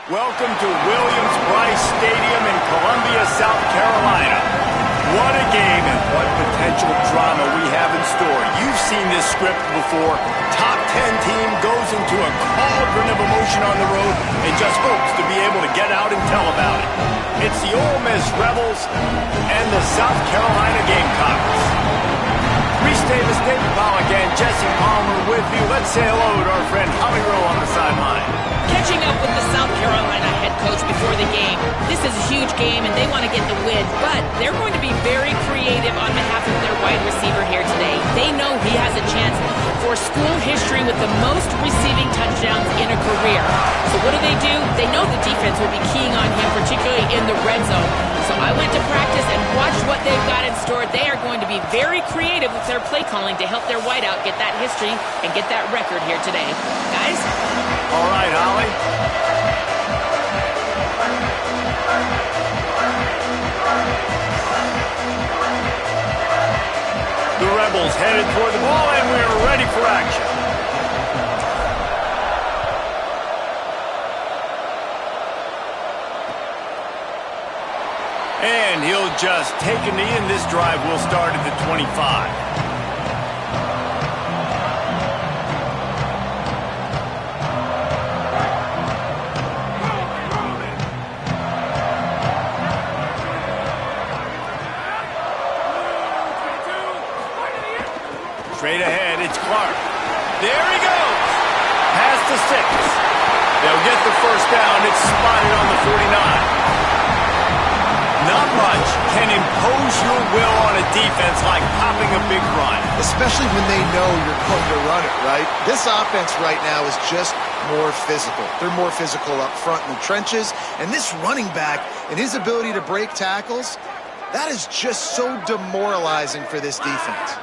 Welcome to Williams-Brice Stadium in Columbia, South Carolina. What a game and what potential drama we have in store. You've seen this script before. Top 10 team goes into a cauldron of emotion on the road and just hopes to be able to get out and tell about it. It's the Ole Miss Rebels and the South Carolina Gamecocks. Reese Davis, David Pollack, and Jesse Palmer with you. Let's say hello to our friend Holly Rowe on the sideline. Catching up with the South Carolina head coach before the game. This is a huge game, and they want to get the win, but they're going to be very creative on behalf of their wide receiver here today. They know he has a chance for school history with the most receiving touchdowns in a career. So what do? They know the defense will be keying on him, particularly in the red zone. So I went to practice and watched what they've got in store. They are going to be very creative with their play calling to help their wideout get that history and get that record here today. Guys? All right, Holly. The Rebels headed toward the ball, and we're ready for action. And he'll just take a knee, and this drive will start at the 25. Straight ahead, it's Clark. There he goes. Past the 6. They'll get the first down. It's spotted on the 49. Not much can impose your will on a defense like popping a big run. Especially when they know you're going to run it, right? This offense right now is just more physical. They're more physical up front in the trenches. And this running back and his ability to break tackles, that is just so demoralizing for this defense.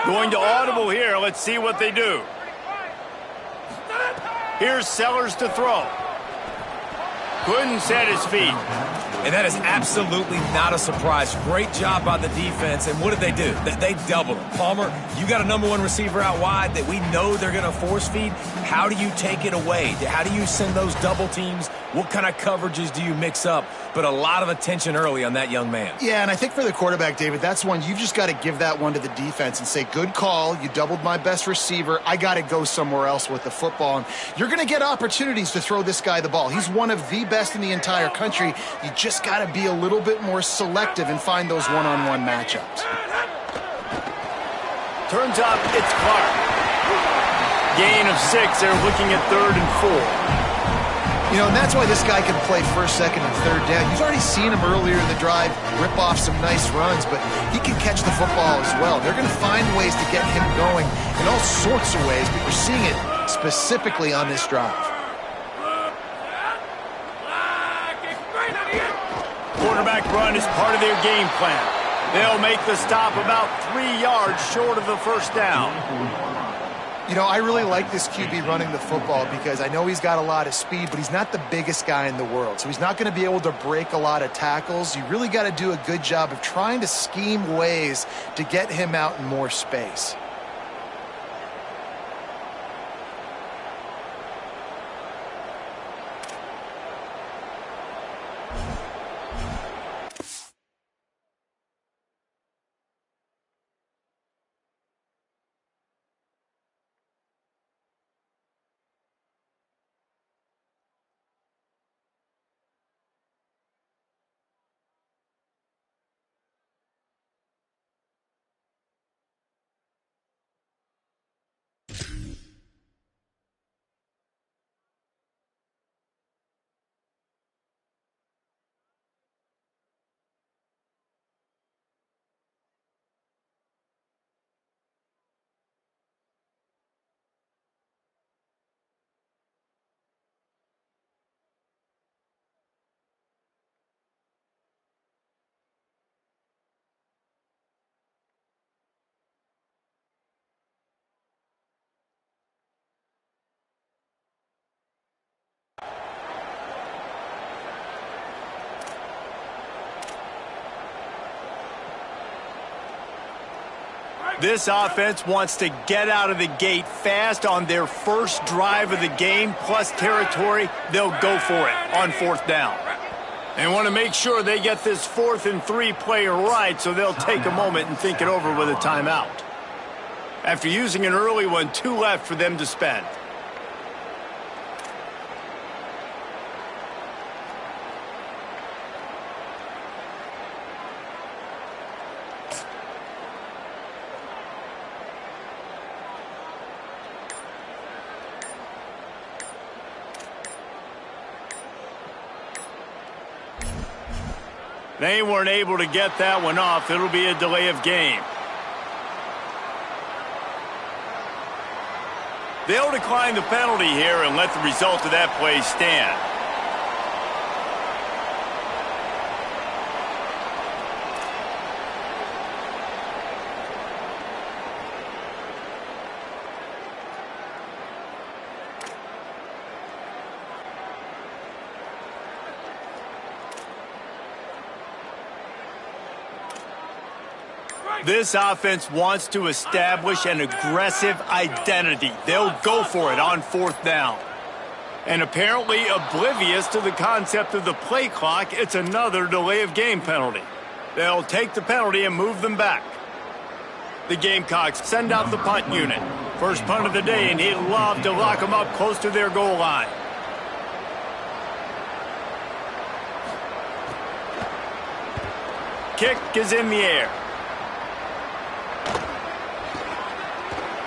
Going to audible here. Let's see what they do. Here's Sellers to throw. Couldn't set his feet. And that is absolutely not a surprise. Great job by the defense. And what did they do? They doubled him. Palmer, you got a number one receiver out wide that we know they're going to force feed. How do you take it away? How do you send those double teams? What kind of coverages do you mix up? But a lot of attention early on that young man. Yeah, and I think for the quarterback, David, that's one you've just got to give that one to the defense and say, good call. You doubled my best receiver. I got to go somewhere else with the football. And you're going to get opportunities to throw this guy the ball. He's one of the best in the entire country. You just got to be a little bit more selective and find those one-on-one matchups. Turns up, it's Clark. Gain of 6. They're looking at 3rd and 4. You know, and that's why this guy can play first, second, and third down. You've already seen him earlier in the drive rip off some nice runs, but he can catch the football as well. They're going to find ways to get him going in all sorts of ways, but you're seeing it specifically on this drive. Quarterback run is part of their game plan. They'll make the stop about 3 yards short of the first down. You know, I really like this QB running the football because I know he's got a lot of speed, but he's not the biggest guy in the world. So he's not going to be able to break a lot of tackles. You really got to do a good job of trying to scheme ways to get him out in more space. This offense wants to get out of the gate fast on their first drive of the game, plus territory. They'll go for it on 4th down. They want to make sure they get this 4th and 3 play right, so they'll take a moment and think it over with a timeout. After using an early one, 2 left for them to spend. They weren't able to get that one off. It'll be a delay of game. They'll decline the penalty here and let the result of that play stand. This offense wants to establish an aggressive identity. They'll go for it on 4th down. And apparently oblivious to the concept of the play clock, it's another delay of game penalty. They'll take the penalty and move them back. The Gamecocks send out the punt unit. First punt of the day, and he'd love to lock them up close to their goal line. Kick is in the air.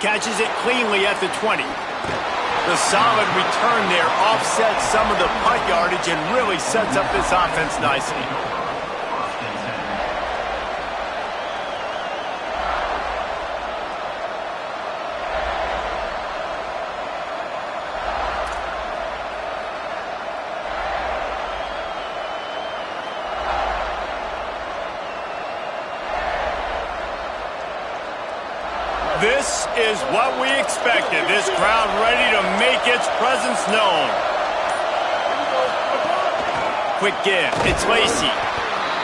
Catches it cleanly at the 20. The solid return there offsets some of the punt yardage and really sets up this offense nicely. This is what we expected. This crowd ready to make its presence known. Quick give. It's Lacy.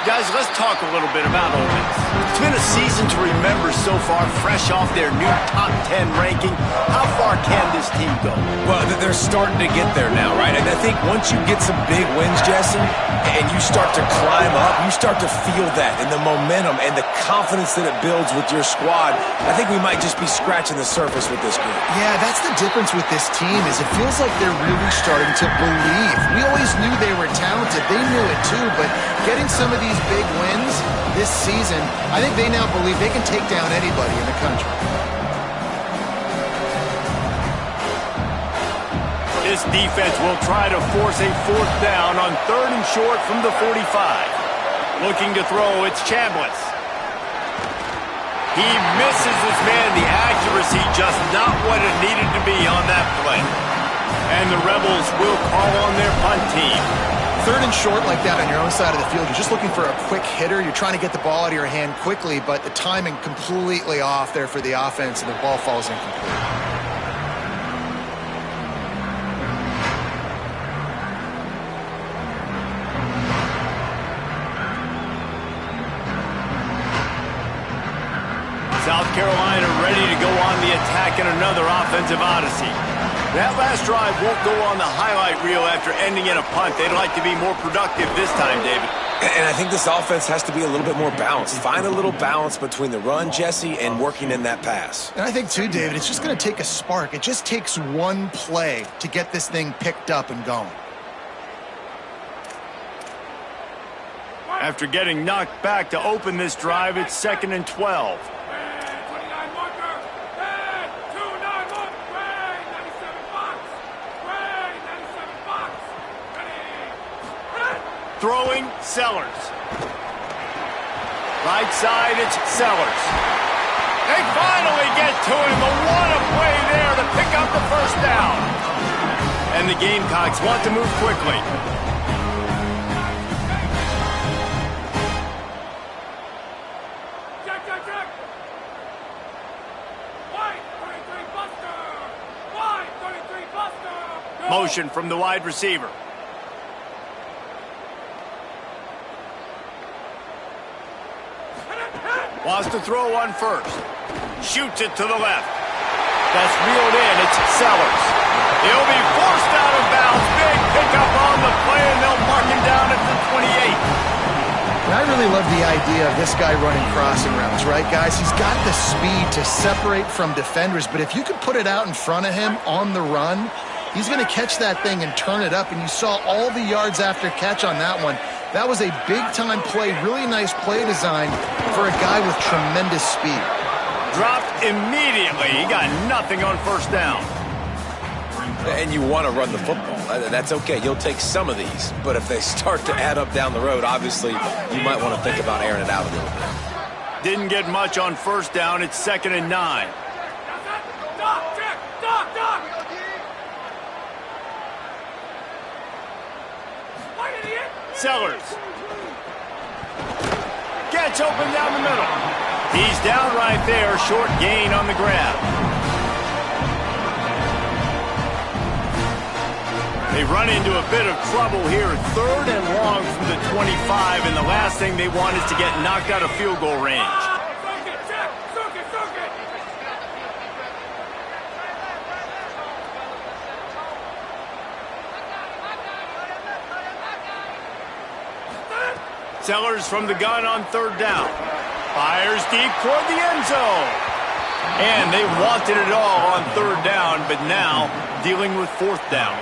Guys, let's talk a little bit about Ole Miss. It's been a season to remember so far, fresh off their new top 10 ranking. How far can this team go? Well, they're starting to get there now, right? And I think once you get some big wins, Jesse, and you start to climb up, you start to feel that and the momentum and the confidence that it builds with your squad. I think we might just be scratching the surface with this group. Yeah, that's the difference with this team is it feels like they're really starting to believe. We always knew they were talented. They knew it too, but getting some of these big wins this season, I think they now believe they can take down anybody in the country. This defense will try to force a 4th down on 3rd and short from the 45. Looking to throw, it's Chambliss. He misses his man. The accuracy just not what it needed to be on that play. And the Rebels will call on their punt team. 3rd and short like that on your own side of the field, you're just looking for a quick hitter. You're trying to get the ball out of your hand quickly, but the timing completely off there for the offense, and the ball falls incomplete. South Carolina ready to go on the attack in another offensive odyssey. That last drive won't go on the highlight reel after ending in a punt. They'd like to be more productive this time, David. And I think this offense has to be a little bit more balanced. Find a little balance between the run, Jesse, and working in that pass. And I think, too, David, it's just going to take a spark. It just takes one play to get this thing picked up and going. After getting knocked back to open this drive, it's 2nd and 12. Throwing, Sellers. Right side, it's Sellers. They finally get to him, but what a play there to pick up the 1st down. And the Gamecocks want to move quickly. Motion from the wide receiver. Wants to throw on 1st. Shoots it to the left. That's reeled in. It's Sellers. He'll be forced out of bounds. Big pickup on the play, and they'll mark him down at the 28. And I really love the idea of this guy running crossing routes, right, guys? He's got the speed to separate from defenders, but if you could put it out in front of him on the run, he's going to catch that thing and turn it up, and you saw all the yards after catch on that one. That was a big-time play, really nice play design for a guy with tremendous speed. Dropped immediately. He got nothing on first down. And you want to run the football. That's okay. You'll take some of these. But if they start to add up down the road, obviously, you might want to think about airing it out a little bit. Didn't get much on first down. It's 2nd and 9. Sellers. Gets open down the middle. He's down right there. Short gain on the grab. They run into a bit of trouble here. 3rd and long from the 25, and the last thing they want is to get knocked out of field goal range. Sellers from the gun on 3rd down. Fires deep toward the end zone. And they wanted it all on 3rd down, but now dealing with 4th down.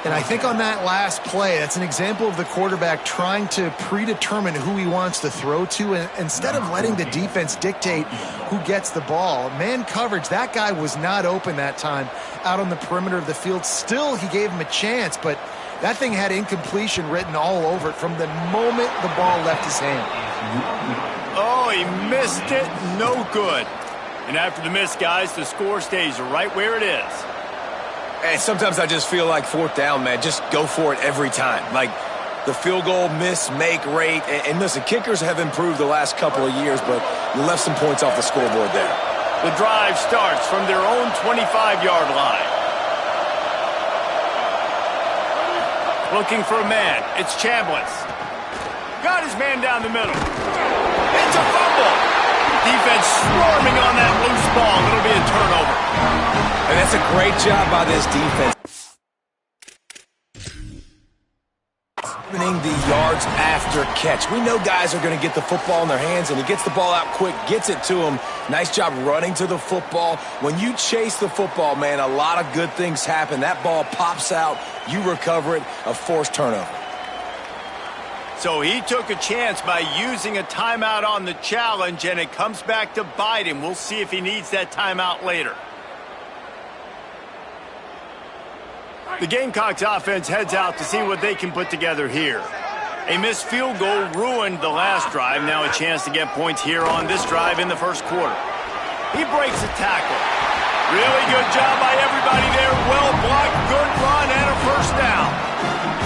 And I think on that last play, that's an example of the quarterback trying to predetermine who he wants to throw to, and instead of letting the defense dictate who gets the ball. Man coverage, that guy was not open that time out on the perimeter of the field. Still, he gave him a chance, but that thing had incompletion written all over it from the moment the ball left his hand. Oh, he missed it. No good. And after the miss, guys, the score stays right where it is. And sometimes I just feel like 4th down, man, just go for it every time. Like the field goal miss-make rate. And listen, kickers have improved the last couple of years, but you left some points off the scoreboard there. The drive starts from their own 25-yard line. Looking for a man. It's Chambliss. Got his man down the middle. It's a fumble. Defense swarming on that loose ball. It'll be a turnover. And that's a great job by this defense. Opening the yards after catch. We know guys are going to get the football in their hands, and he gets the ball out quick, gets it to him. Nice job running to the football. When you chase the football, man, a lot of good things happen. That ball pops out, you recover it, a forced turnover. So he took a chance by using a timeout on the challenge, and it comes back to bite him. We'll see if he needs that timeout later. The Gamecocks offense heads out to see what they can put together here. A missed field goal ruined the last drive. Now a chance to get points here on this drive in the first quarter. He breaks a tackle. Really good job by everybody there. Well blocked, good run, and a first down.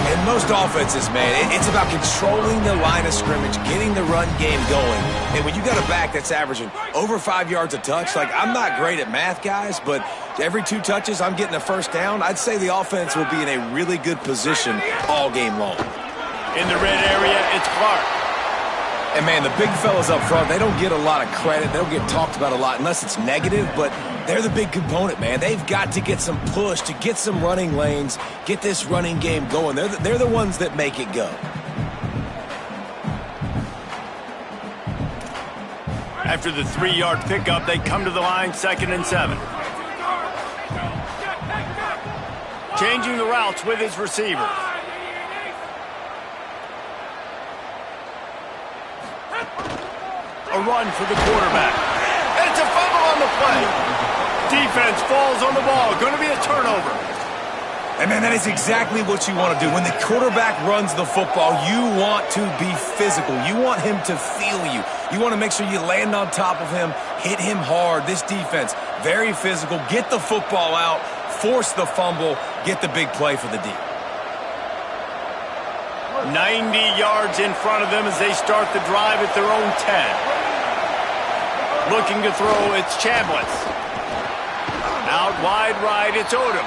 In most offenses, man, it's about controlling the line of scrimmage, getting the run game going. And when you got a back that's averaging over 5 yards a touch, like, I'm not great at math, guys, but every 2 touches I'm getting a first down, I'd say the offense will be in a really good position all game long. In the red area, it's Clark. And, man, the big fellas up front, they don't get a lot of credit. They don't get talked about a lot unless it's negative, but they're the big component, man. They've got to get some push, to get some running lanes, get this running game going. They're the ones that make it go. After the 3-yard pickup, they come to the line, 2nd and 7. Changing the routes with his receiver. A run for the quarterback. And it's a fumble on the play. Defense falls on the ball. Going to be a turnover. And, man, that is exactly what you want to do. When the quarterback runs the football, you want to be physical. You want him to feel you. You want to make sure you land on top of him, hit him hard. This defense, very physical. Get the football out, force the fumble, get the big play for the D. 90 yards in front of them as they start the drive at their own 10. Looking to throw, it's Chambliss. Out wide right, it's Odom.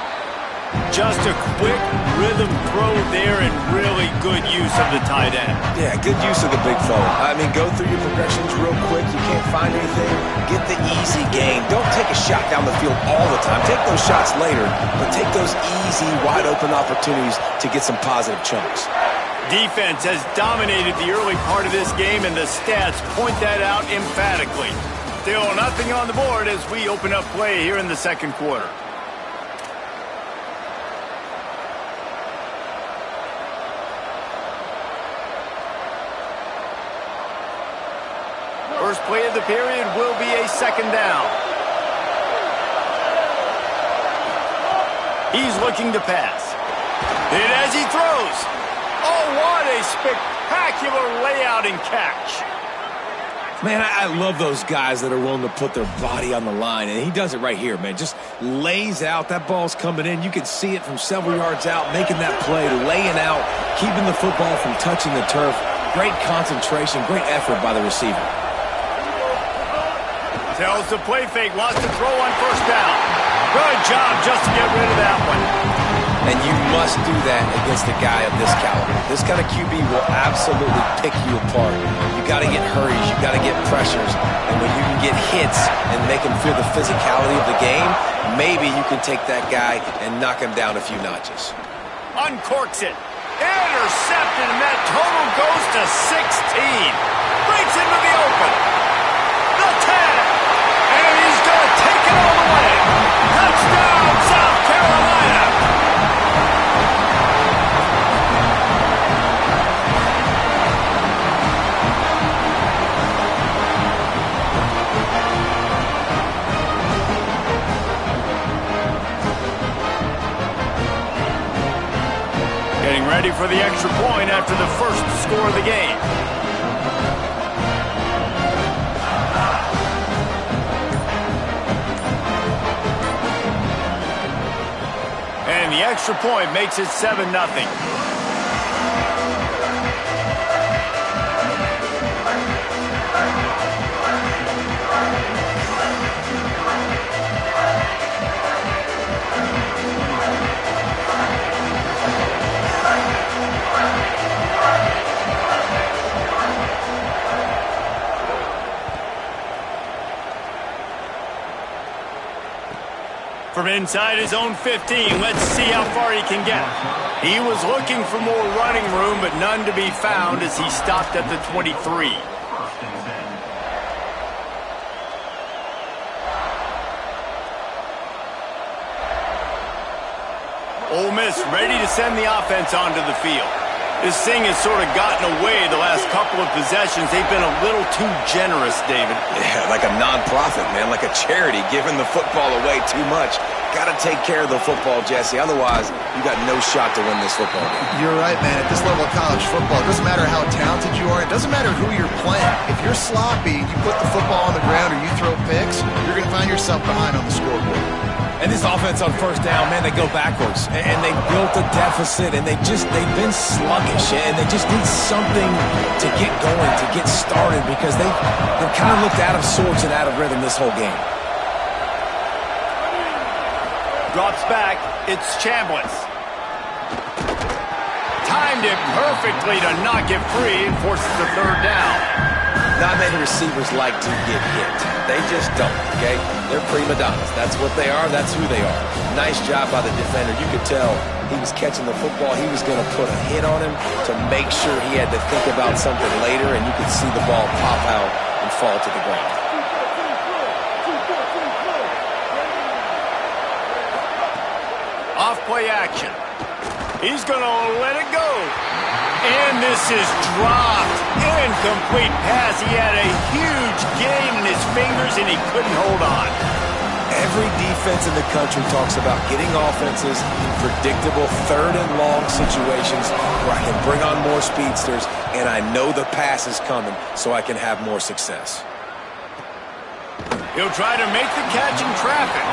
Just a quick rhythm throw there and really good use of the tight end. Yeah, good use of the big fella. I mean, go through your progressions real quick. You can't find anything. Get the easy gain. Don't take a shot down the field all the time. Take those shots later, but take those easy, wide-open opportunities to get some positive chunks. Defense has dominated the early part of this game, and the stats point that out emphatically. Still nothing on the board as we open up play here in the second quarter. First play of the period will be a second down. He's looking to pass. And as he throws, oh, what a spectacular layout and catch. Man, I love those guys that are willing to put their body on the line, and he does it right here, man. Just lays out. That ball's coming in. You can see it from several yards out, making that play, laying out, keeping the football from touching the turf. Great concentration, great effort by the receiver. Tells the play fake, wants to throw on first down. Good job just to get rid of that one. And you must do that against a guy of this caliber. This kind of QB will absolutely pick you apart. You got to get hurries, you got to get pressures, and when you can get hits and make him feel the physicality of the game, maybe you can take that guy and knock him down a few notches. Uncorks it. Intercepted, and that total goes to 16. Breaks into the open. The 10. And he's going to take it all the way. Touchdown, South Carolina. Getting ready for the extra point after the first score of the game. And the extra point makes it 7-0. From inside his own 15, let's see how far he can get. He was looking for more running room, but none to be found as he stopped at the 23. Ole Miss ready to send the offense onto the field. This thing has sort of gotten away the last couple of possessions. They've been a little too generous, David. Yeah, like a non-profit, man, like a charity, giving the football away too much. Got to take care of the football, Jesse. Otherwise, you got no shot to win this football game. You're right, man. At this level of college football, it doesn't matter how talented you are. It doesn't matter who you're playing. If you're sloppy, you put the football on the ground or you throw picks, you're going to find yourself behind on the scoreboard. And this offense on first down, man, they go backwards. And they built a deficit, and they've been sluggish, and they just need something to get going, to get started, because they've kind of looked out of sorts and out of rhythm this whole game. Drops back, it's Chambliss. Timed it perfectly to not get free and forces the third down. Not many receivers like to get hit. They just don't, okay? They're prima donnas. That's what they are. That's who they are. Nice job by the defender. You could tell he was catching the football. He was going to put a hit on him to make sure he had to think about something later, and you could see the ball pop out and fall to the ground. Off play action. He's going to let it go. And this is dropped. Incomplete pass. He had a huge gain in his fingers, and he couldn't hold on. Every defense in the country talks about getting offenses in predictable third and long situations where I can bring on more speedsters, and I know the pass is coming, so I can have more success. He'll try to make the catch in traffic.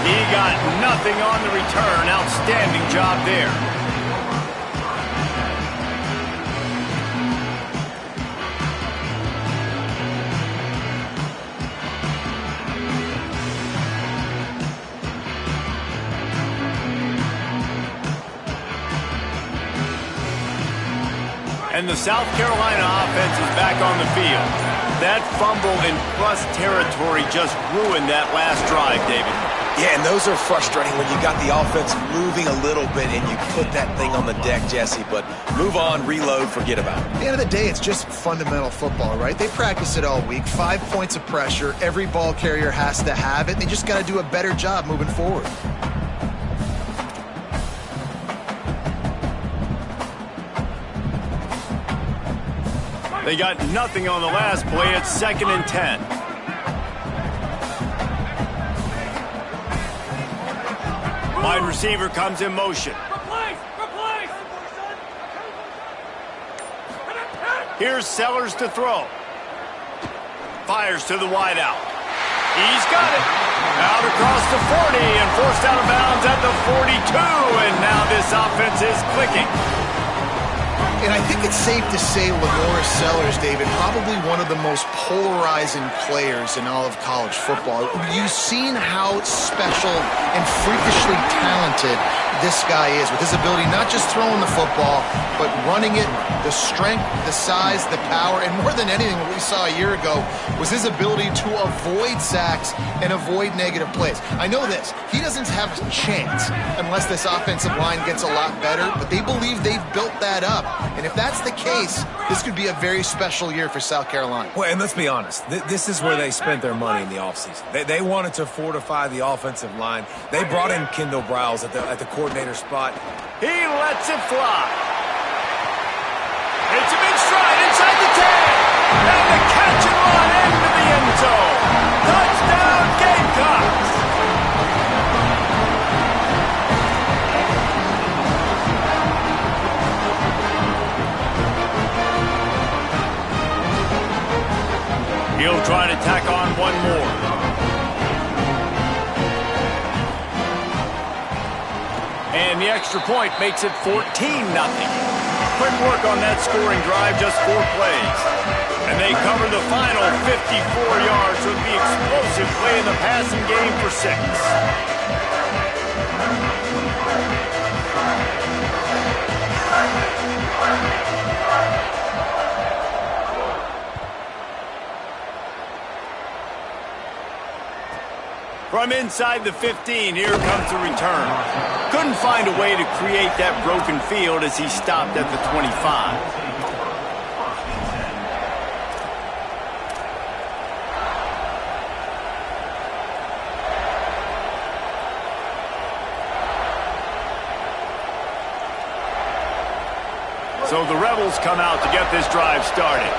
He got nothing on the return. Outstanding job there. And the South Carolina offense is back on the field. That fumble in plus territory just ruined that last drive, David. Yeah, and those are frustrating when you got the offense moving a little bit and you put that thing on the deck, Jesse. But move on, reload, forget about it. At the end of the day, it's just fundamental football, right? They practice it all week. 5 points of pressure. Every ball carrier has to have it. They just got to do a better job moving forward. They got nothing on the last play. It's 2nd and 10. Wide receiver comes in motion. Here's Sellers to throw. Fires to the wideout. He's got it. Out across the 40 and forced out of bounds at the 42. And now this offense is clicking. And I think it's safe to say LaNorris Sellers, David, probably one of the most polarizing players in all of college football. You've seen how special and freakishly talented this guy is with his ability not just throwing the football, but running it, the strength, the size, the power, and more than anything, what we saw a year ago was his ability to avoid sacks and avoid negative plays. I know this. He doesn't have a chance unless this offensive line gets a lot better, but they believe they've built that up. And if that's the case, this could be a very special year for South Carolina. Well, and let's be honest. This is where they spent their money in the offseason. They wanted to fortify the offensive line. They brought in Kendall Briles at the coordinator spot. He lets it fly. It's a big stride inside the 10. And the catch and run into the end zone. Touchdown, Gamecocks. He'll try to tack on one more. And the extra point makes it 14-0. Quick work on that scoring drive, just 4 plays. And they cover the final 54 yards with the explosive play in the passing game for 6. From inside the 15, here comes the return. Couldn't find a way to create that broken field as he stopped at the 25. So the Rebels come out to get this drive started.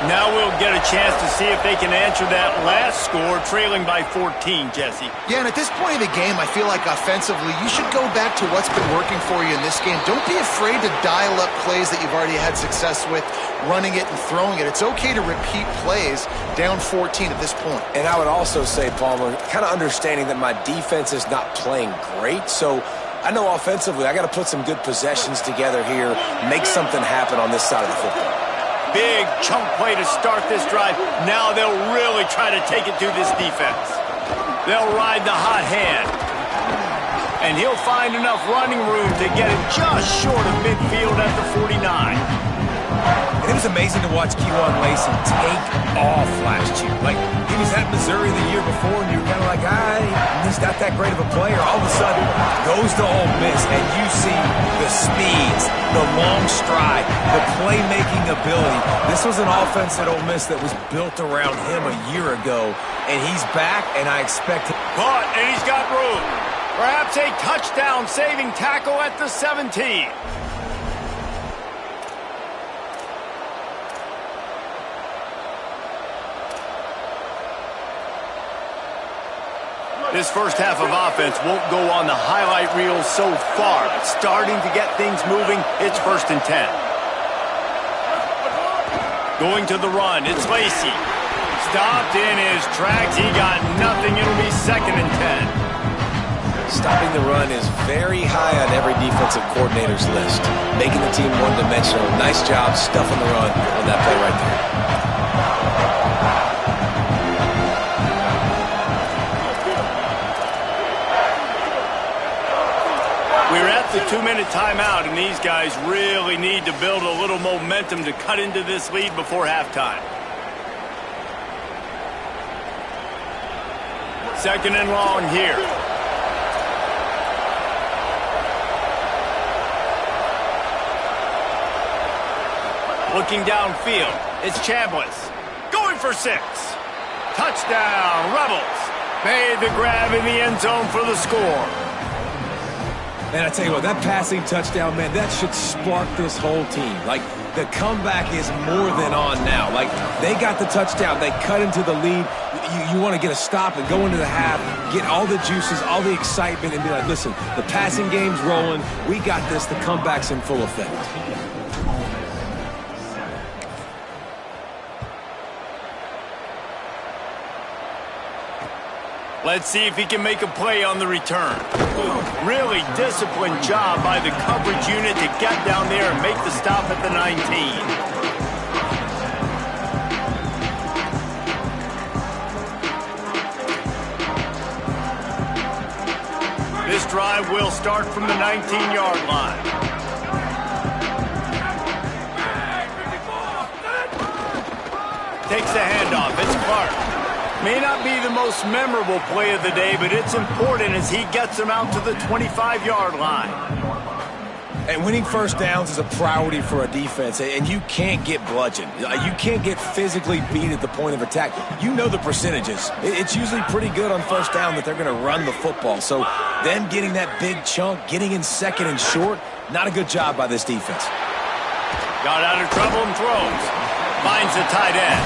Now we'll get a chance to see if they can answer that last score, trailing by 14, Jesse. Yeah, and at this point of the game, I feel like offensively, you should go back to what's been working for you in this game. Don't be afraid to dial up plays that you've already had success with, running it and throwing it. It's okay to repeat plays down 14 at this point. And I would also say, Palmer, kind of understanding that my defense is not playing great, so I know offensively I got to put some good possessions together here, make something happen on this side of the football. Big chunk play to start this drive. Now they'll really try to take it to this defense. They'll ride the hot hand. And he'll find enough running room to get it just short of midfield at the 49. And it was amazing to watch Kejuan Lacey take off last year. Like, he was at Missouri the year before, and you're kind of like, he's not that great of a player. All of a sudden, goes to Ole Miss, and you see the speeds, the long stride, the playmaking ability. This was an offense at Ole Miss that was built around him a year ago, and he's back, and I expect him. Caught, and he's got room. Perhaps a touchdown-saving tackle at the 17. This first half of offense won't go on the highlight reel so far, but starting to get things moving, it's 1st and 10. Going to the run, it's Lacey. Stopped in his tracks, he got nothing, it'll be 2nd and 10. Stopping the run is very high on every defensive coordinator's list. Making the team one-dimensional. Nice job stuffing the run on that play right there. We're at off the 2-minute timeout, and these guys really need to build a little momentum to cut into this lead before halftime. Second and long here. Looking downfield, it's Chambliss. Going for 6. Touchdown, Rebels. Made the grab in the end zone for the score. And I tell you what, that passing touchdown, man, that should spark this whole team. Like, the comeback is more than on now. Like, they got the touchdown. They cut into the lead. You want to get a stop and go into the half, get all the juices, all the excitement, and be like, listen, the passing game's rolling. We got this. The comeback's in full effect. Let's see if he can make a play on the return. Really disciplined job by the coverage unit to get down there and make the stop at the 19. This drive will start from the 19-yard line. Takes the handoff. It's Clark. May not be the most memorable play of the day, but it's important as he gets them out to the 25-yard line. And winning first downs is a priority for a defense, and you can't get bludgeoned. You can't get physically beat at the point of attack. You know the percentages. It's usually pretty good on first down that they're going to run the football. So them getting that big chunk, getting in second and short, not a good job by this defense. Got out of trouble and throws. Finds the tight end.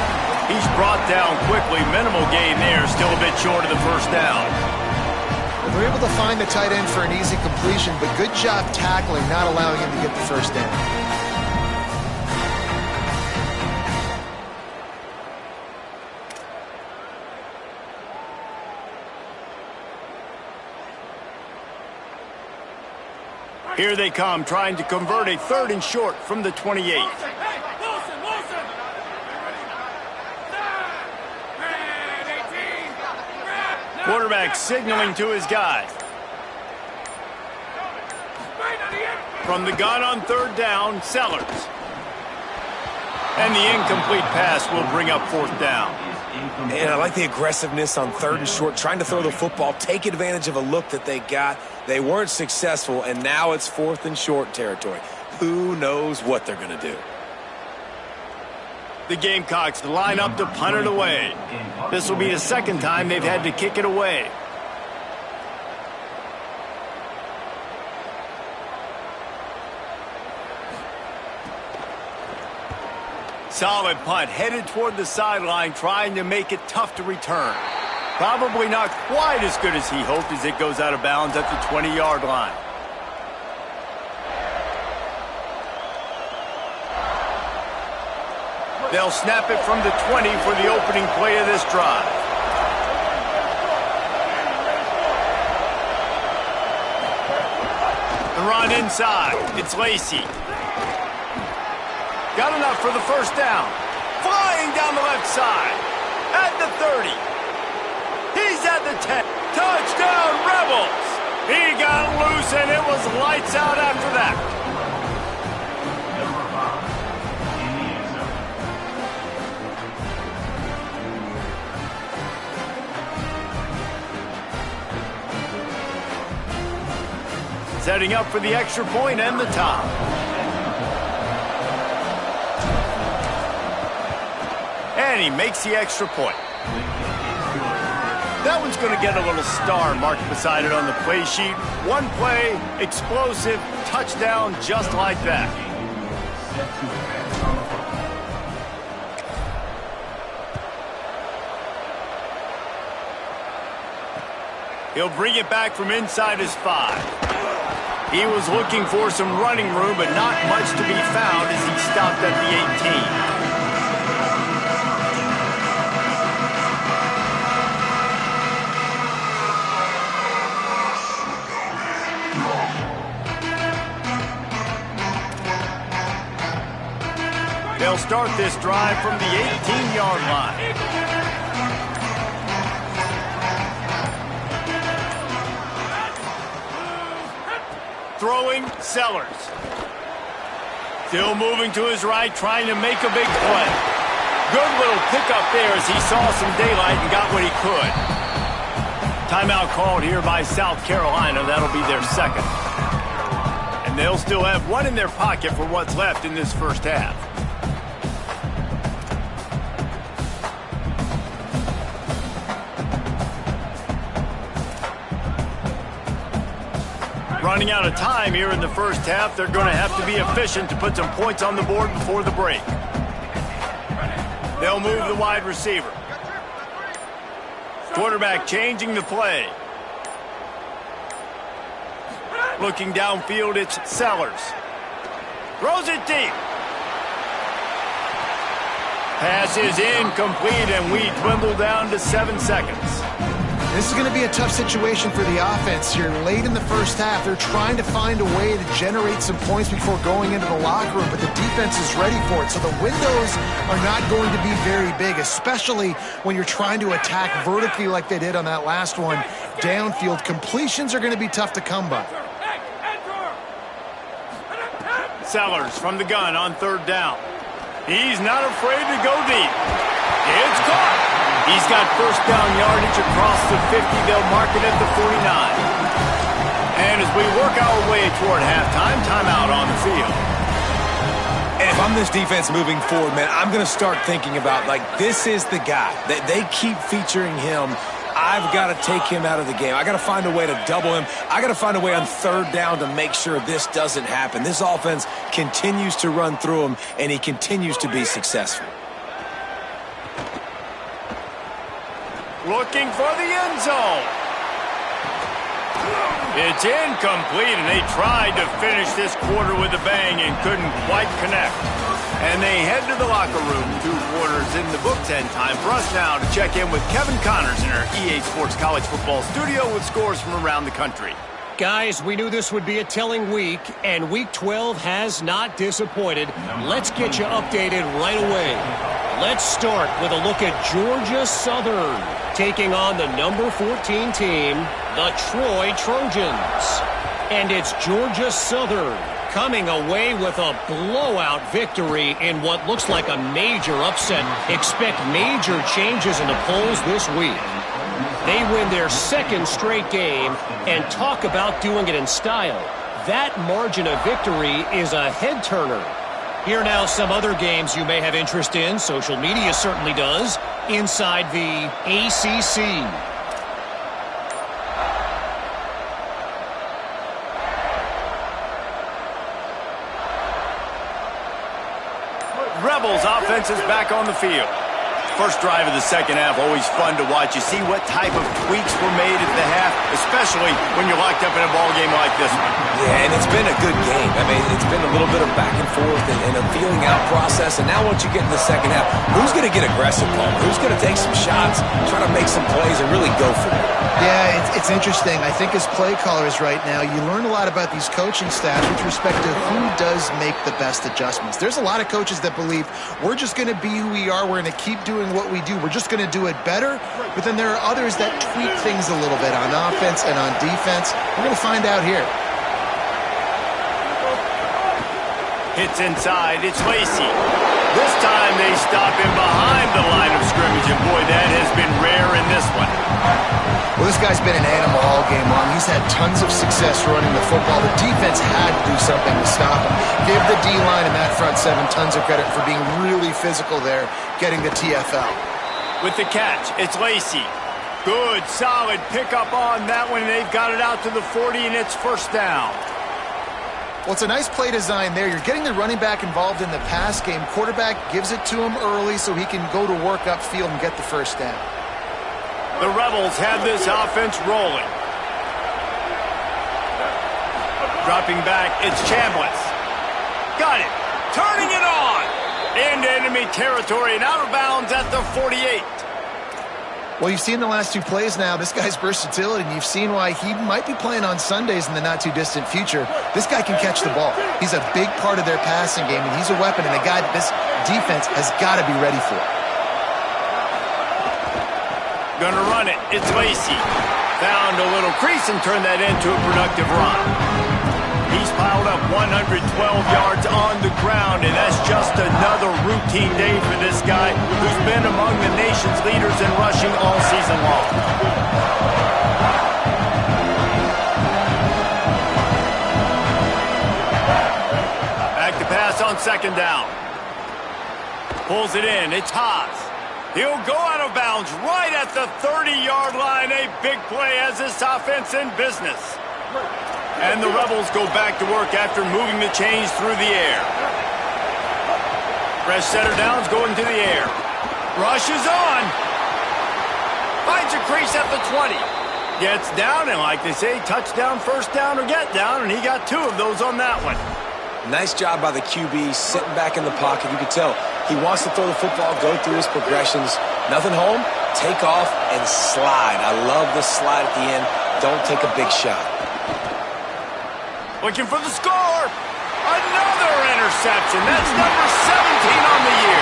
He's brought down quickly. Minimal gain there. Still a bit short of the first down. They're able to find the tight end for an easy completion, but good job tackling, not allowing him to get the first down. Here they come, trying to convert a 3rd and short from the 28. Quarterback signaling to his guys. From the gun on 3rd down, Sellers. And the incomplete pass will bring up 4th down. And I like the aggressiveness on 3rd and short, trying to throw the football, take advantage of a look that they got. They weren't successful, and now it's 4th and short territory. Who knows what they're going to do? The Gamecocks line up to punt it away. This will be the 2nd time they've had to kick it away. Solid punt, headed toward the sideline, trying to make it tough to return. Probably not quite as good as he hoped as it goes out of bounds at the 20-yard line. They'll snap it from the 20 for the opening play of this drive. The run inside. It's Lacey. Got enough for the first down. Flying down the left side. At the 30. He's at the 10. Touchdown, Rebels. He got loose, and it was lights out after that. Setting up for the extra point and the top. And he makes the extra point. That one's going to get a little star marked beside it on the play sheet. One play, explosive, touchdown, just like that. He'll bring it back from inside his 5. He was looking for some running room, but not much to be found as he stopped at the 18. They'll start this drive from the 18-yard line. Throwing, Sellers. Still moving to his right, trying to make a big play. Good little pickup there as he saw some daylight and got what he could. Timeout called here by South Carolina. That'll be their second. And they'll still have one in their pocket for what's left in this first half. Running out of time here in the first half. They're going to have to be efficient to put some points on the board before the break. They'll move the wide receiver. Quarterback changing the play. Looking downfield, it's Sellers. Throws it deep. Pass is incomplete, and we dwindle down to 7 seconds. This is going to be a tough situation for the offense here. Late in the first half, they're trying to find a way to generate some points before going into the locker room, but the defense is ready for it. So the windows are not going to be very big, especially when you're trying to attack vertically like they did on that last one. Downfield completions are going to be tough to come by. Sellers from the gun on third down. He's not afraid to go deep. It's caught. He's got first down yardage across the 50. They'll mark it at the 49. And as we work our way toward halftime, timeout on the field. And if I'm this defense moving forward, man, I'm going to start thinking about, like, this is the guy. They keep featuring him. I've got to take him out of the game. I got to find a way to double him. I got to find a way on third down to make sure this doesn't happen. This offense continues to run through him, and he continues to be successful. Looking for the end zone. It's incomplete, and they tried to finish this quarter with a bang and couldn't quite connect. And they head to the locker room. 2 quarters in the books, and time for us now to check in with Kevin Connors in our EA Sports College Football studio with scores from around the country. Guys, we knew this would be a telling week, and Week 12 has not disappointed. Let's get you updated right away. Let's start with a look at Georgia Southern taking on the number 14 team, the Troy Trojans. And it's Georgia Southern coming away with a blowout victory in what looks like a major upset. Expect major changes in the polls this week. They win their second straight game and talk about doing it in style. That margin of victory is a head-turner. Here now some other games you may have interest in. Social media certainly does. Inside the ACC. Rebels offense is back on the field. First drive of the second half, always fun to watch. You see what type of tweaks were made at the half, especially when you're locked up in a ball game like this one. Yeah, and it's been a good game. I mean, it's been a little bit of back and forth and a feeling out process. And now once you get in the second half, who's going to get aggressive, Paul? Who's going to take some shots, try to make some plays, and really go for it? Yeah, it's interesting. I think as play callers right now, you learn a lot about these coaching staffs with respect to who does make the best adjustments. There's a lot of coaches that believe we're just going to be who we are. We're going to keep doing what we do. We're just going to do it better. But then there are others that tweak things a little bit on offense and on defense. We're going to find out here. Hits inside. It's Lacey. This time they stop him behind the line of scrimmage, and boy, that has been rare in this one. Well, this guy's been an animal all game long. He's had tons of success running the football. The defense had to do something to stop him. Give the D-line and that front seven tons of credit for being really physical there, getting the TFL. With the catch, it's Lacey. Good, solid pickup on that one. They've got it out to the 40, and it's first down. Well, it's a nice play design there. You're getting the running back involved in the pass game. Quarterback gives it to him early so he can go to work upfield and get the first down. The Rebels have this offense rolling. Dropping back, it's Chambliss. Got it. Turning it on. Into enemy territory and out of bounds at the 48. Well, you've seen the last 2 plays now. This guy's versatility, and you've seen why he might be playing on Sundays in the not-too-distant future. This guy can catch the ball. He's a big part of their passing game, and he's a weapon, and a guy that this defense has got to be ready for. Gonna run it. It's Lacey. Found a little crease and turned that into a productive run. He piled up 112 yards on the ground, and that's just another routine day for this guy who's been among the nation's leaders in rushing all season long. Back to pass on second down. Pulls it in. It's Haas. He'll go out of bounds right at the 30-yard line. A big play as this offense in business. And the Rebels go back to work after moving the chains through the air. Fresh setter downs going to the air. Rush is on. Finds a crease at the 20. Gets down, and like they say, touchdown, first down, or get down, and he got 2 of those on that one. Nice job by the QB, sitting back in the pocket. You can tell he wants to throw the football, go through his progressions. Nothing home, take off, and slide. I love the slide at the end. Don't take a big shot. Looking for the score. Another interception. That's number 17 on the year.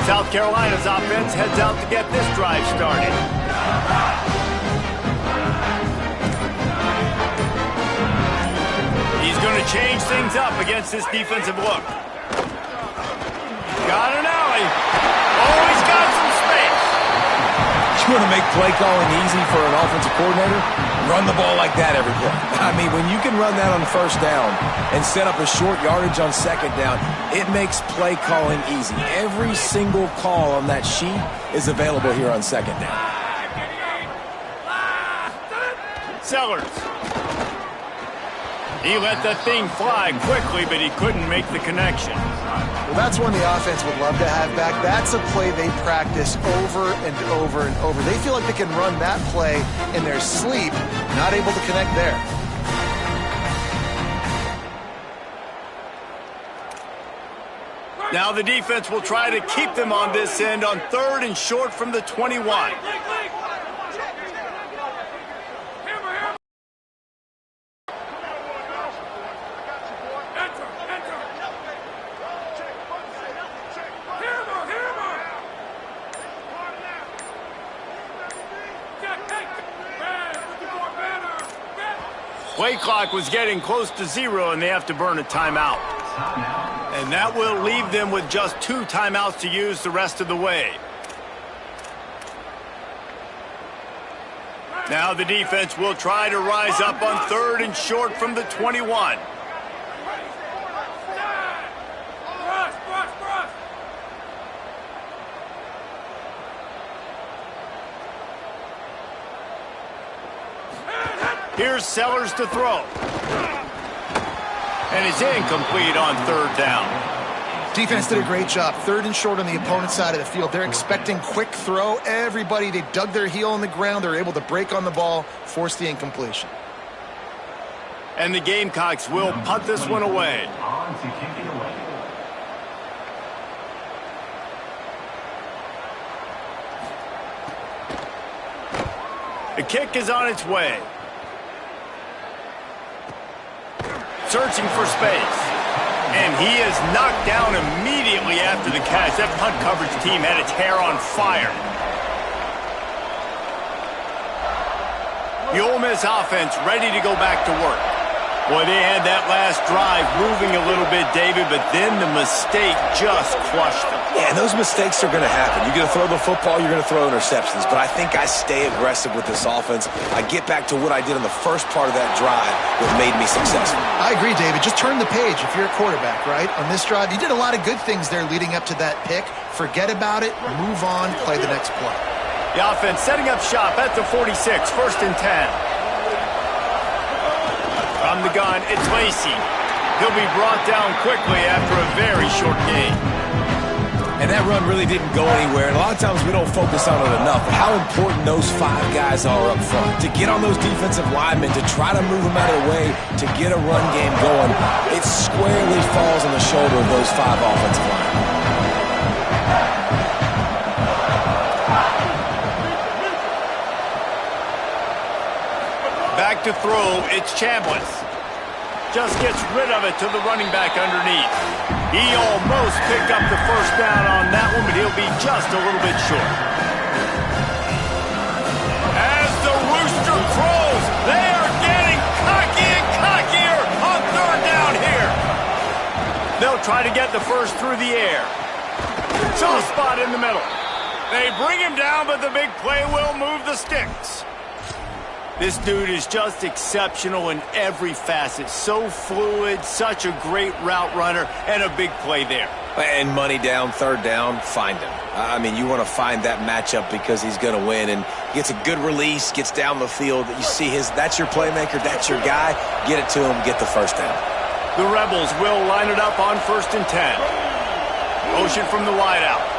South Carolina's offense heads out to get this drive started. He's going to change things up against this defensive look. Got an alley. Oh, he's got some space. You want to make play calling easy for an offensive coordinator? Run the ball like that every play. I mean, when you can run that on first down and set up a short yardage on second down, it makes play calling easy. Every single call on that sheet is available here on second down. Sellers. He let that thing fly quickly, but he couldn't make the connection. Well, that's one the offense would love to have back. That's a play they practice over and over and over. They feel like they can run that play in their sleep, not able to connect there. Now the defense will try to keep them on this end on 3rd and short from the 21. Play clock was getting close to 0, and they have to burn a timeout. And that will leave them with just 2 timeouts to use the rest of the way. Now the defense will try to rise up on 3rd and short from the 21. Here's Sellers to throw. And it's incomplete on 3rd down. Defense did a great job. 3rd and short on the opponent's side of the field. They're expecting quick throw. Everybody, they dug their heel on the ground. They're able to break on the ball, force the incompletion. And the Gamecocks will punt this one away. The kick is on its way. Searching for space. And he is knocked down immediately after the catch. That punt coverage team had its hair on fire. The Ole Miss offense ready to go back to work. Boy, they had that last drive moving a little bit, David, but then the mistake just crushed them. Yeah, and those mistakes are going to happen. You're going to throw the football, you're going to throw interceptions. But I think I stay aggressive with this offense. I get back to what I did in the first part of that drive that made me successful. I agree, David. Just turn the page if you're a quarterback, right? On this drive, you did a lot of good things there leading up to that pick. Forget about it, move on, play the next play. The offense setting up shop at the 46, 1st and 10. From the gun, it's Lacy. He'll be brought down quickly after a very short game. And that run really didn't go anywhere. And a lot of times we don't focus on it enough. But how important those 5 guys are up front. To get on those defensive linemen, to try to move them out of the way, to get a run game going, it squarely falls on the shoulder of those 5 offensive linemen. to throw. It's Chambliss. Just gets rid of it to the running back underneath. He almost picked up the first down on that one, but he'll be just a little bit short. As the rooster crows, they are getting cocky and cockier on third down here. They'll try to get the first through the air. Soft spot in the middle. They bring him down, but the big play will move the sticks. This dude is just exceptional in every facet. So fluid, such a great route runner, and a big play there. And money down, third down, find him. I mean, you want to find that matchup because he's going to win, and gets a good release, gets down the field. You see that's your playmaker, that's your guy. Get it to him, get the first down. The Rebels will line it up on 1st and 10. Motion from the wideout.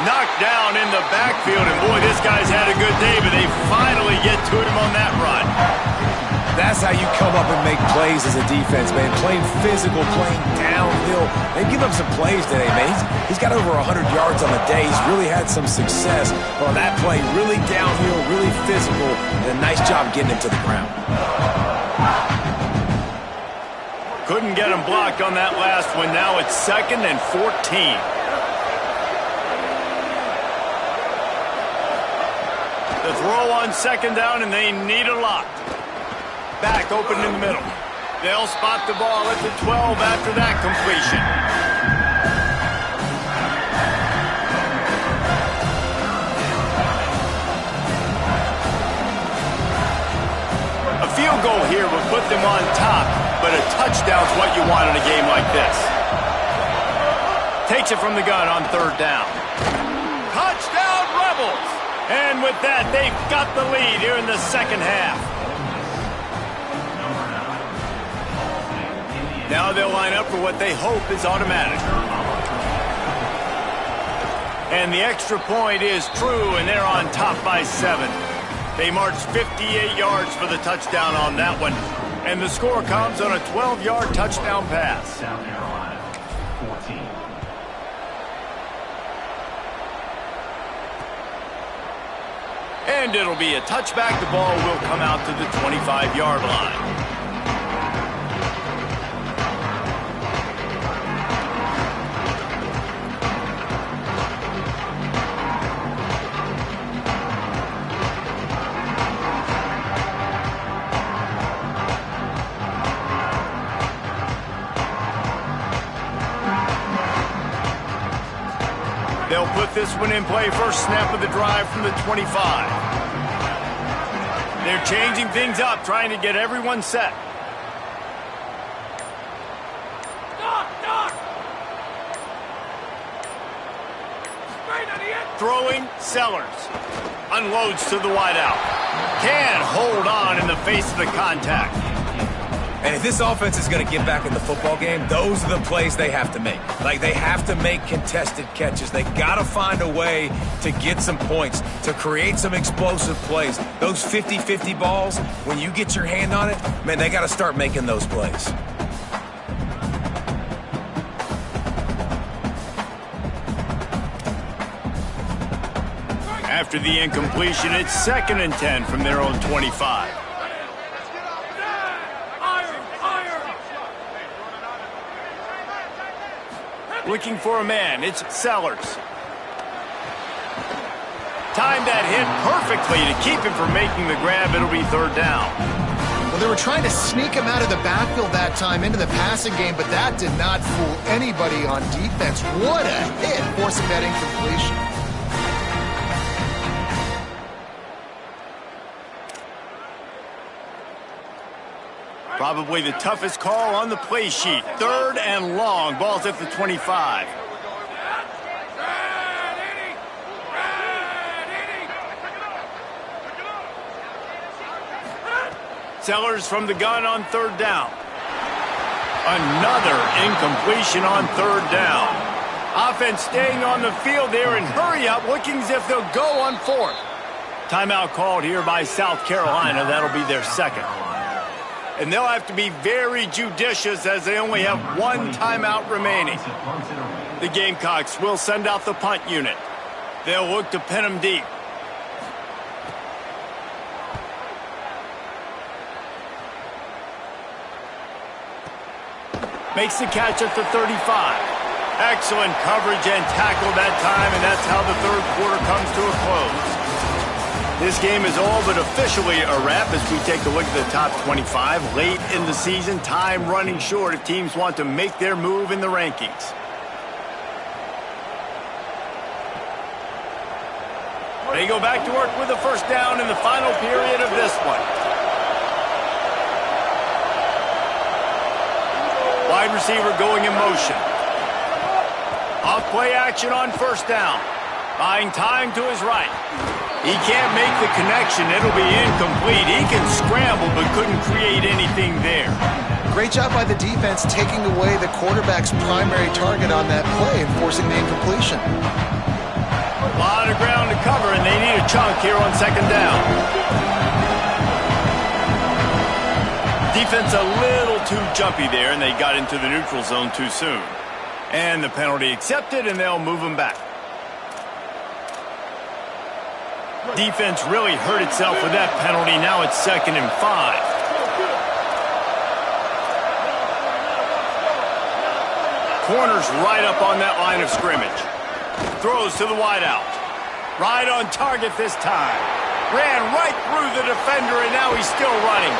Knocked down in the backfield, and boy, this guy's had a good day, but they finally get to him on that run. That's how you come up and make plays as a defense, man. Playing physical, playing downhill. They give up some plays today, man. He's got over 100 yards on the day. He's really had some success on that play. Really downhill, really physical, and a nice job getting him to the ground. Couldn't get him blocked on that last one. Now it's 2nd and 14. The throw on 2nd down, and they need a lot. Back open in the middle. They'll spot the ball at the 12 after that completion. A field goal here would put them on top, but a touchdown's what you want in a game like this. Takes it from the gun on 3rd down. Touchdown, Rebels! And with that, they've got the lead here in the second half. Now they'll line up for what they hope is automatic. And the extra point is true, and they're on top by 7. They marched 58 yards for the touchdown on that one. And the score comes on a 12-yard touchdown pass. South Carolina, 14. And it'll be a touchback. The ball will come out to the 25-yard line. They'll put this one in play. First snap of the drive from the 25. They're changing things up, trying to get everyone set. Throwing, Sellers. Unloads to the wideout. Can't hold on in the face of the contact. And if this offense is going to get back in the football game, those are the plays they have to make. Like, they have to make contested catches. They got to find a way to get some points, to create some explosive plays. Those 50-50 balls, when you get your hand on it, man, they got to start making those plays. After the incompletion, it's 2nd and 10 from their own 25. Looking for a man. It's Sellers. Timed that hit perfectly to keep him from making the grab. It'll be 3rd down. Well, they were trying to sneak him out of the backfield that time into the passing game, but that did not fool anybody on defense. What a hit, forcing that incompletion. Probably the toughest call on the play sheet. 3rd and long. Ball's at the 25. Sellers from the gun on 3rd down. Another incompletion on 3rd down. Offense staying on the field there and hurry up, looking as if they'll go on 4th. Timeout called here by South Carolina. That'll be their 2nd. And they'll have to be very judicious as they only have 1 timeout remaining. The Gamecocks will send out the punt unit. They'll look to pin them deep. Makes the catch at the 35. Excellent coverage and tackle that time, and that's how the third quarter comes to a close. This game is all but officially a wrap as we take a look at the top 25. Late in the season, time running short if teams want to make their move in the rankings. They go back to work with a first down in the final period of this one. Wide receiver going in motion. Off play action on first down. Buying time to his right. He can't make the connection. It'll be incomplete. He can scramble but couldn't create anything there. Great job by the defense taking away the quarterback's primary target on that play and forcing the incompletion. A lot of ground to cover, and they need a chunk here on second down. Defense a little too jumpy there, and they got into the neutral zone too soon. And the penalty accepted, and they'll move them back. Defense really hurt itself with that penalty. Now it's 2nd and 5. Corners right up on that line of scrimmage. Throws to the wideout. Right on target this time. Ran right through the defender, and now he's still running.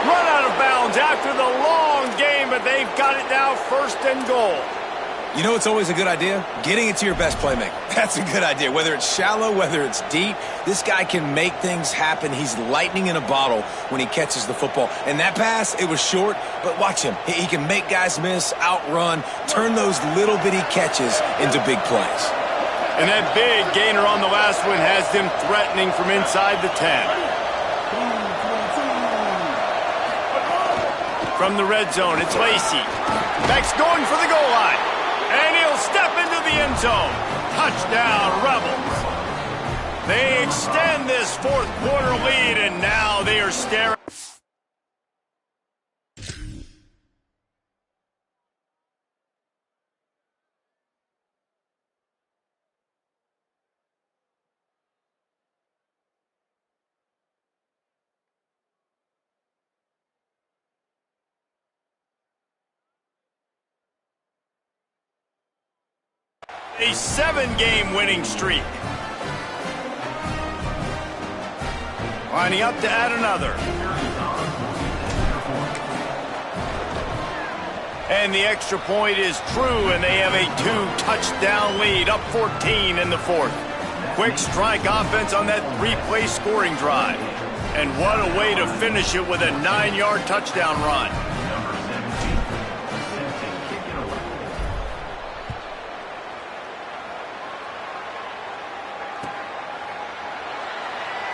Run out of bounds after the long game, but they've got it now 1st and goal. You know it's always a good idea? Getting it to your best playmaker. That's a good idea. Whether it's shallow, whether it's deep, this guy can make things happen. He's lightning in a bottle when he catches the football. And that pass, it was short, but watch him. He can make guys miss, outrun, turn those little bitty catches into big plays. And that big gainer on the last one has them threatening from inside the 10. From the red zone, it's Lacy. Beck's going for the goal line. And he'll step into the end zone. Touchdown, Rebels. They extend this 4th quarter lead, and now they are staring. A 7-game winning streak. Lining up to add another. And the extra point is true, and they have a 2-touchdown lead, up 14 in the 4th. Quick strike offense on that 3-play scoring drive. And what a way to finish it with a 9-yard touchdown run.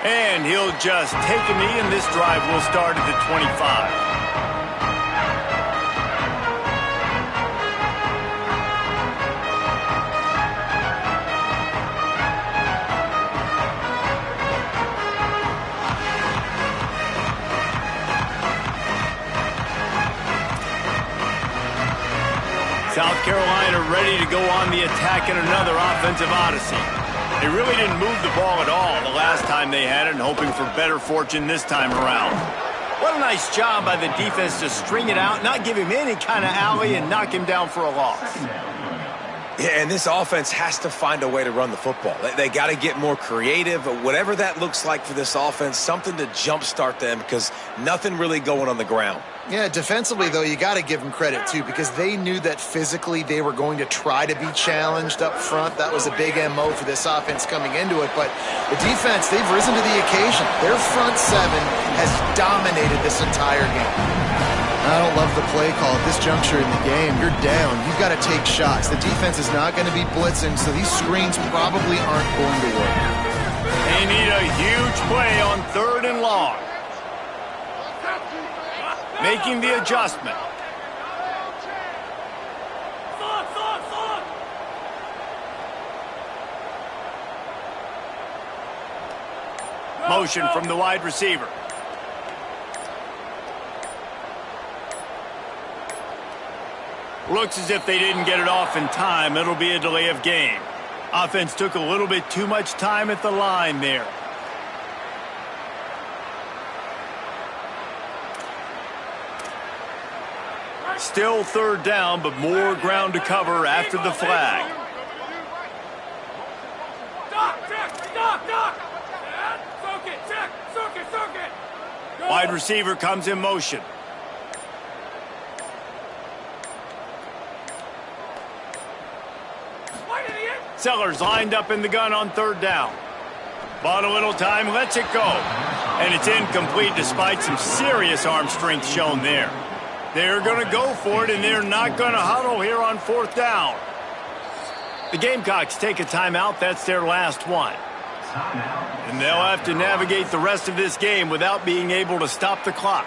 And he'll just take a knee, and this drive will start at the 25. South Carolina ready to go on the attack in another offensive odyssey. They really didn't move the ball at all the last time they had it, and hoping for better fortune this time around. What a nice job by the defense to string it out, not give him any kind of alley, and knock him down for a loss. Yeah, and this offense has to find a way to run the football. They got to get more creative, whatever that looks like for this offense, something to jumpstart them, because nothing really going on the ground. Yeah, defensively, though, you got to give them credit, too, because they knew that physically they were going to try to be challenged up front. That was a big MO for this offense coming into it. But the defense, they've risen to the occasion. Their front 7 has dominated this entire game. I don't love the play call at this juncture in the game. You're down. You've got to take shots. The defense is not going to be blitzing, so these screens probably aren't going to work. They need a huge play on 3rd and long. Making the adjustment. Motion from the wide receiver. Looks as if they didn't get it off in time. It'll be a delay of game. Offense took a little bit too much time at the line there. Still third down, but more ground to cover after the flag. Wide receiver comes in motion. Sellers lined up in the gun on third down. Bought a little time, lets it go. And it's incomplete despite some serious arm strength shown there. They're going to go for it, and they're not going to huddle here on fourth down. The Gamecocks take a timeout. That's their last one. And they'll have to navigate the rest of this game without being able to stop the clock.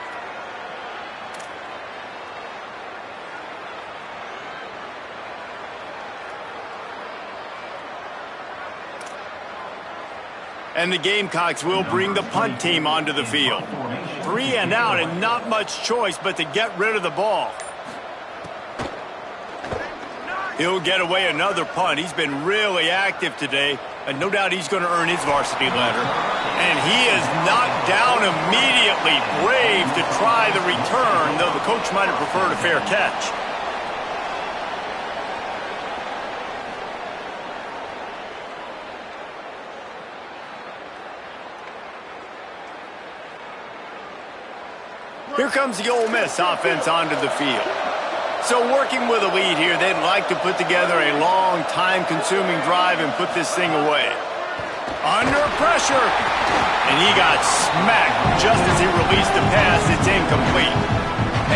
And the Gamecocks will bring the punt team onto the field. 3 and out and not much choice but to get rid of the ball. He'll get away another punt. He's been really active today, and no doubt he's going to earn his varsity letter. And he is knocked down immediately. Brave to try the return, though the coach might have preferred a fair catch. Here comes the Ole Miss offense onto the field. So working with a lead here, they'd like to put together a long, time-consuming drive and put this thing away. Under pressure. And he got smacked just as he released the pass. It's incomplete.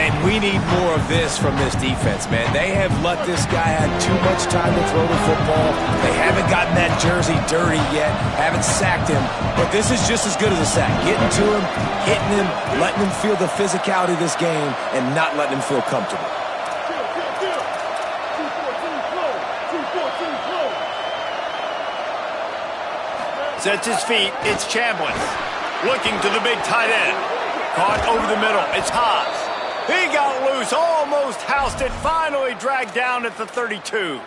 And we need more of this from this defense, man. They have let this guy have too much time to throw the football. They haven't gotten that jersey dirty yet, haven't sacked him. But this is just as good as a sack. Getting to him, hitting him, letting him feel the physicality of this game, and not letting him feel comfortable. Sets his feet. It's Chambliss. Looking to the big tight end. Caught over the middle. It's Haas. He got loose. Almost housed it. Finally dragged down at the 32.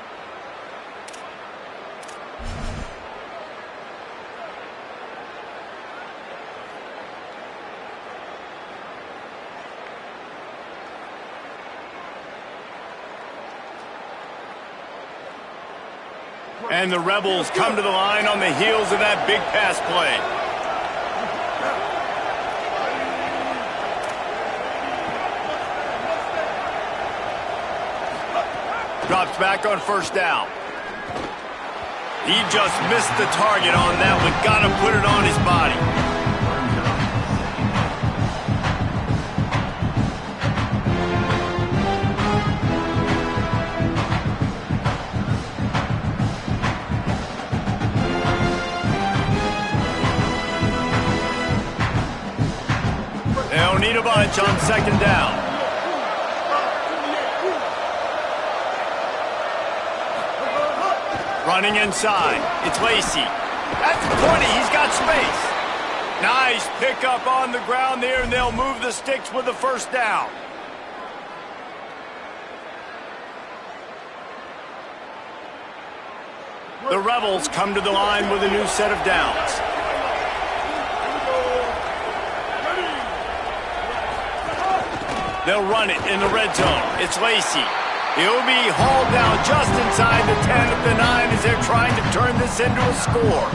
And the Rebels come to the line on the heels of that big pass play. Drops back on first down. He just missed the target on that one. Got to put it on his body. They'll need a bunch on second down. Running inside. It's Lacey. That's 20. He's got space. Nice pickup on the ground there, and they'll move the sticks with the first down. The Rebels come to the line with a new set of downs. They'll run it in the red zone. It's Lacey. He'll be hauled down just inside the 10 at the 9 as they're trying to turn this into a score.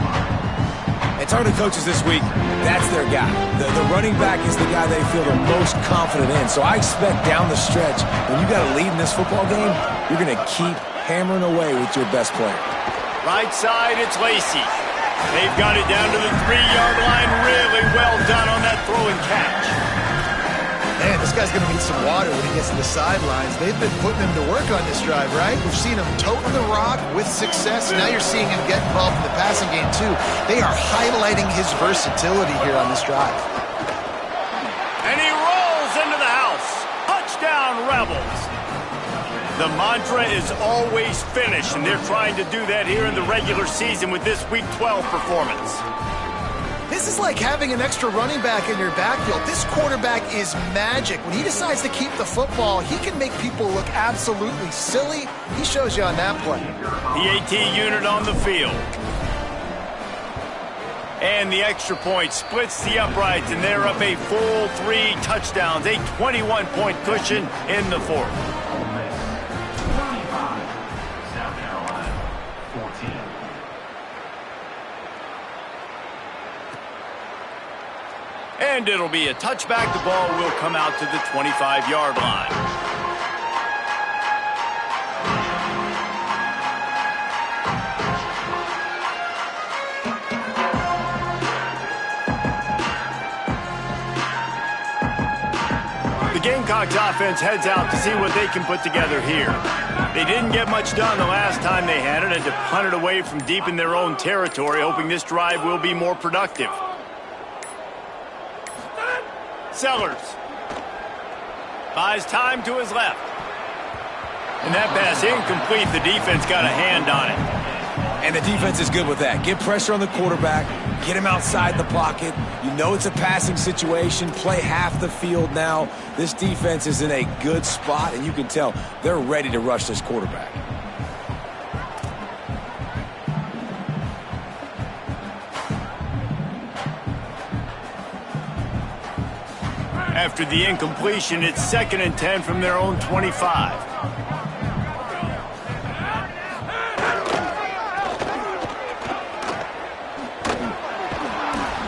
It's hard to coaches this week. That's their guy. The running back is the guy they feel the most confident in. So I expect down the stretch, when you got a lead in this football game, you're going to keep hammering away with your best player. Right side, it's Lacey. They've got it down to the 3-yard line. Really well done on that throw and catch. Man, this guy's going to need some water when he gets to the sidelines. They've been putting him to work on this drive, right? We've seen him toting the rock with success. Now you're seeing him get involved in the passing game, too. They are highlighting his versatility here on this drive. And he rolls into the house. Touchdown, Rebels. The mantra is always finish, and they're trying to do that here in the regular season with this Week 12 performance. This is like having an extra running back in your backfield. This quarterback is magic. When he decides to keep the football, he can make people look absolutely silly. He shows you on that play. The AT unit on the field. And the extra point splits the uprights, and they're up a full 3 touchdowns, a 21-point cushion in the fourth. Ole Miss 25, South Carolina 14. And it'll be a touchback. The ball will come out to the 25-yard line. The Gamecocks offense heads out to see what they can put together here. They didn't get much done the last time they had it, and to punt it away from deep in their own territory, hoping this drive will be more productive. Sellers buys time to his left. And that pass incomplete. The defense got a hand on it. And the defense is good with that. Get pressure on the quarterback. Get him outside the pocket. You know it's a passing situation. Play half the field now. This defense is in a good spot, and you can tell they're ready to rush this quarterback. After the incompletion, it's 2nd and 10 from their own 25.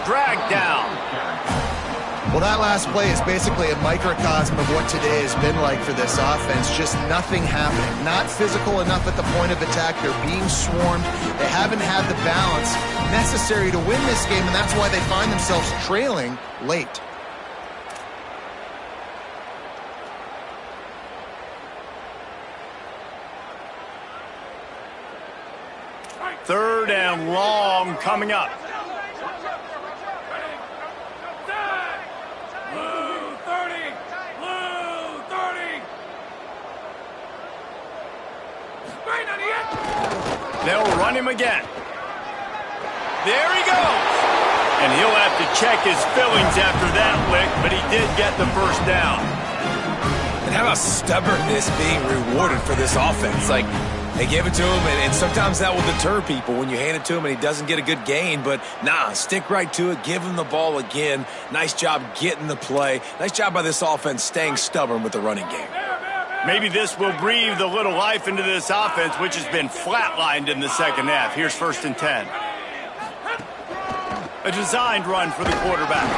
Dragged down. Well, that last play is basically a microcosm of what today has been like for this offense. Just nothing happening. Not physical enough at the point of attack. They're being swarmed. They haven't had the balance necessary to win this game, and that's why they find themselves trailing late. Third and long coming up. They'll run him again. There he goes. And he'll have to check his fillings after that lick, but he did get the first down. And how about stubbornness being rewarded for this offense? Like, they gave it to him, and sometimes that will deter people when you hand it to him and he doesn't get a good gain. But, nah, stick right to it. Give him the ball again. Nice job getting the play. Nice job by this offense staying stubborn with the running game. Maybe this will breathe a little life into this offense, which has been flatlined in the second half. Here's 1st and 10. A designed run for the quarterback.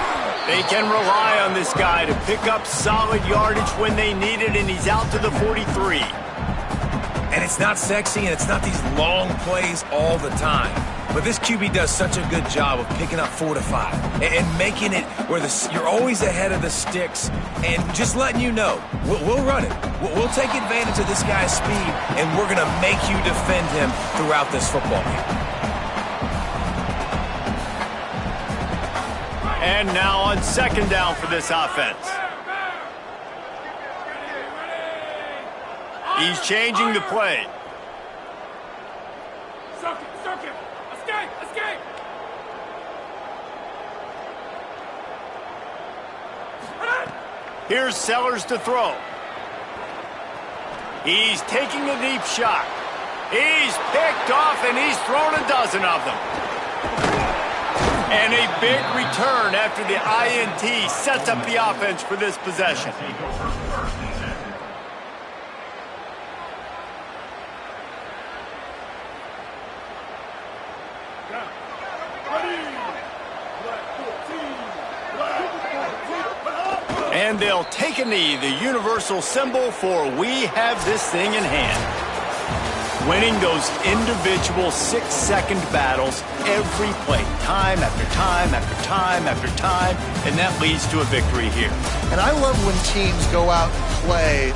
They can rely on this guy to pick up solid yardage when they need it, and he's out to the 43. And it's not sexy, and it's not these long plays all the time. But this QB does such a good job of picking up 4 to 5 and making it where you're always ahead of the sticks and just letting you know, we'll run it. We'll take advantage of this guy's speed, and we're going to make you defend him throughout this football game. And now on 2nd down for this offense. He's changing the play. Here's Sellers to throw. He's taking a deep shot. He's picked off, and he's thrown a dozen of them. And a big return after the INT sets up the offense for this possession. And they'll take a knee, the universal symbol for we have this thing in hand. Winning those individual 6-second battles every play, time after time after time after time, and that leads to a victory here. And I love when teams go out and play